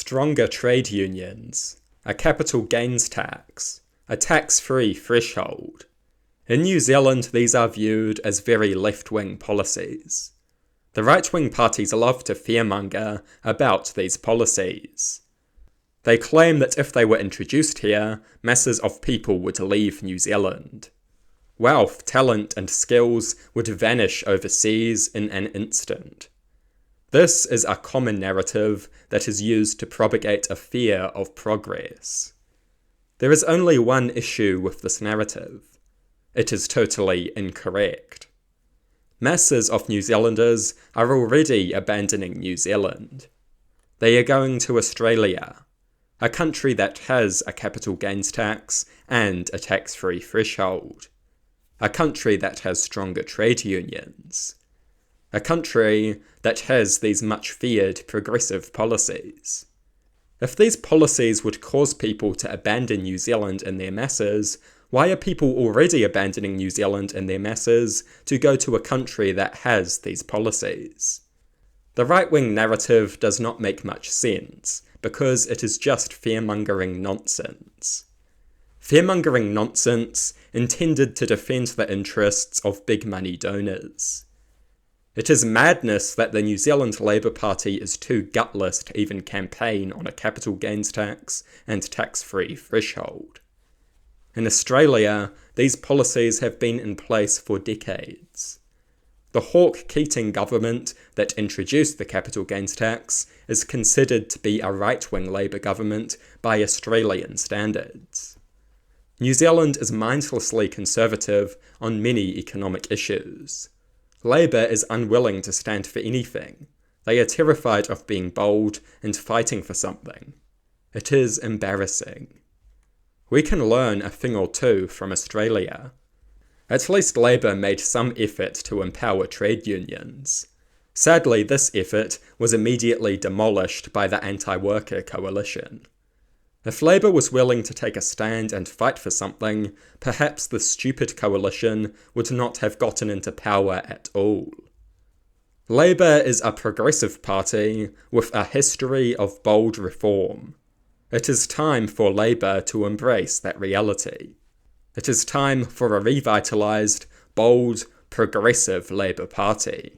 stronger trade unions, a capital gains tax, a tax-free threshold. In New Zealand, these are viewed as very left-wing policies. The right-wing parties love to fearmonger about these policies. They claim that if they were introduced here, masses of people would leave New Zealand. Wealth, talent, and skills would vanish overseas in an instant. This is a common narrative that is used to propagate a fear of progress. There is only one issue with this narrative. It is totally incorrect. Masses of New Zealanders are already abandoning New Zealand. They are going to Australia, a country that has a capital gains tax and a tax-free threshold, a country that has stronger trade unions, a country that has these much-feared progressive policies. If these policies would cause people to abandon New Zealand in their masses, why are people already abandoning New Zealand in their masses to go to a country that has these policies? The right-wing narrative does not make much sense, because it is just fearmongering nonsense. Fearmongering nonsense intended to defend the interests of big money donors. It is madness that the New Zealand Labour Party is too gutless to even campaign on a capital gains tax and tax-free threshold. In Australia, these policies have been in place for decades. The Hawke-Keating government that introduced the capital gains tax is considered to be a right-wing Labour government by Australian standards. New Zealand is mindlessly conservative on many economic issues. Labour is unwilling to stand for anything. They are terrified of being bold and fighting for something. It is embarrassing. We can learn a thing or two from Australia. At least Labour made some effort to empower trade unions. Sadly, this effort was immediately demolished by the anti-worker coalition. If Labour was willing to take a stand and fight for something, perhaps the stupid coalition would not have gotten into power at all. Labour is a progressive party with a history of bold reform. It is time for Labour to embrace that reality. It is time for a revitalised, bold, progressive Labour Party.